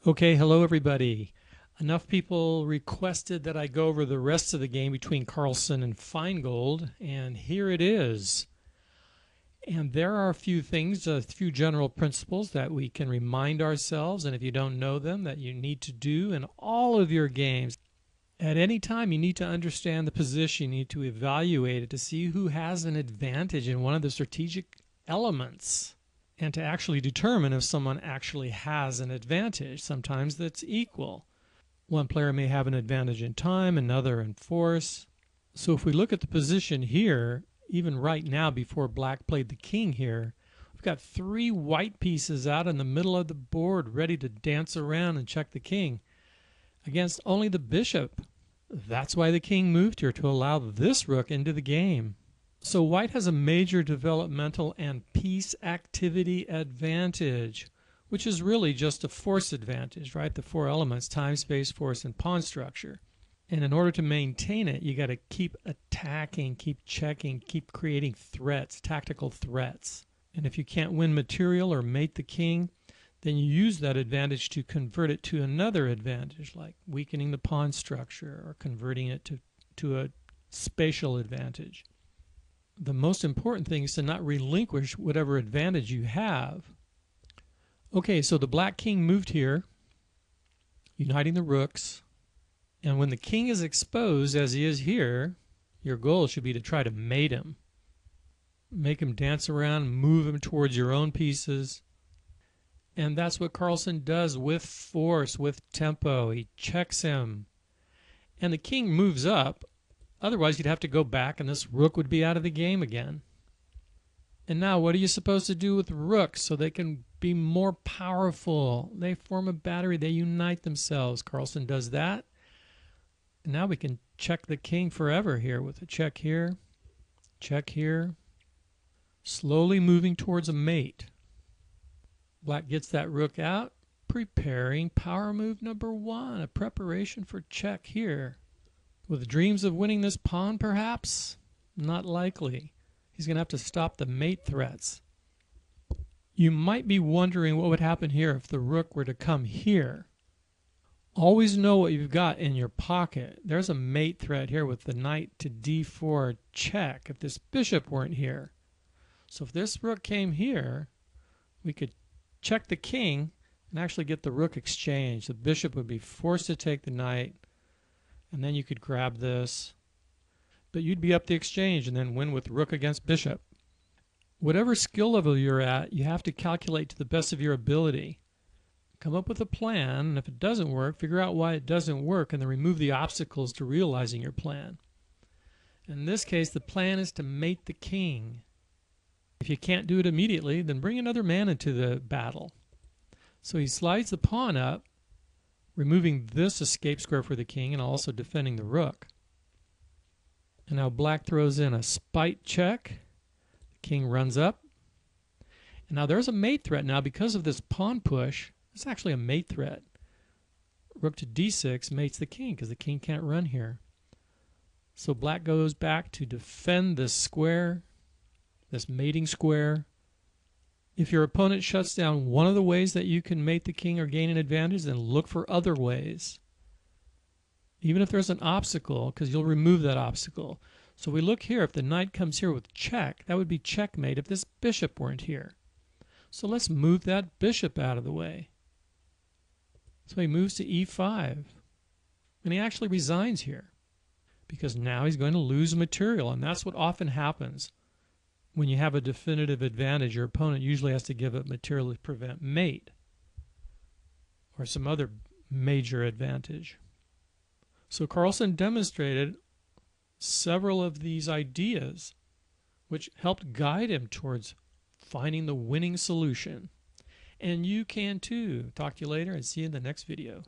Okay, hello everybody. Enough people requested that I go over the rest of the game between Carlsen and Finegold, and here it is. And there are a few things, a few general principles that we can remind ourselves, and if you don't know them, that you need to do in all of your games. At any time, you need to understand the position, you need to evaluate it to see who has an advantage in one of the strategic elements, and to actually determine if someone actually has an advantage. Sometimes that's equal. One player may have an advantage in time, another in force. So if we look at the position here, even right now before black played the king here, we've got three white pieces out in the middle of the board ready to dance around and check the king against only the bishop. That's why the king moved here, to allow this rook into the game. So white has a major developmental and piece activity advantage, which is really just a force advantage, right? The four elements: time, space, force, and pawn structure. And in order to maintain it, you got to keep attacking, keep checking, keep creating threats, tactical threats. And if you can't win material or mate the king, then you use that advantage to convert it to another advantage, like weakening the pawn structure or converting it to a spatial advantage. The most important thing is to not relinquish whatever advantage you have. Okay, so the black king moved here, uniting the rooks. And when the king is exposed, as he is here, your goal should be to try to mate him. Make him dance around, move him towards your own pieces. And that's what Carlsen does with force, with tempo. He checks him. And the king moves up. Otherwise, you'd have to go back and this rook would be out of the game again. And now what are you supposed to do with rooks so they can be more powerful? They form a battery. They unite themselves. Carlsen does that. And now we can check the king forever here with a check here, slowly moving towards a mate. Black gets that rook out, preparing power move number one, a preparation for check here. With dreams of winning this pawn, perhaps? Not likely. He's going to have to stop the mate threats. You might be wondering what would happen here if the rook were to come here. Always know what you've got in your pocket. There's a mate threat here with the knight to d4 check if this bishop weren't here. So if this rook came here, we could check the king and actually get the rook exchanged. The bishop would be forced to take the knight, and then you could grab this. But you'd be up the exchange and then win with rook against bishop. Whatever skill level you're at, you have to calculate to the best of your ability. Come up with a plan, and if it doesn't work, figure out why it doesn't work and then remove the obstacles to realizing your plan. In this case, the plan is to mate the king. If you can't do it immediately, then bring another man into the battle. So he slides the pawn up, removing this escape square for the king and also defending the rook. And now black throws in a spite check. The king runs up. And now there's a mate threat now because of this pawn push. It's actually a mate threat. Rook to d6 mates the king because the king can't run here. So black goes back to defend this square, this mating square. If your opponent shuts down one of the ways that you can mate the king or gain an advantage, then look for other ways. Even if there's an obstacle, because you'll remove that obstacle. So we look here, if the knight comes here with check, that would be checkmate if this bishop weren't here. So let's move that bishop out of the way. So he moves to e5. And he actually resigns here, because now he's going to lose material, and that's what often happens. When you have a definitive advantage, your opponent usually has to give up material to prevent mate or some other major advantage. So Carlsen demonstrated several of these ideas which helped guide him towards finding the winning solution. And you can too. Talk to you later and see you in the next video.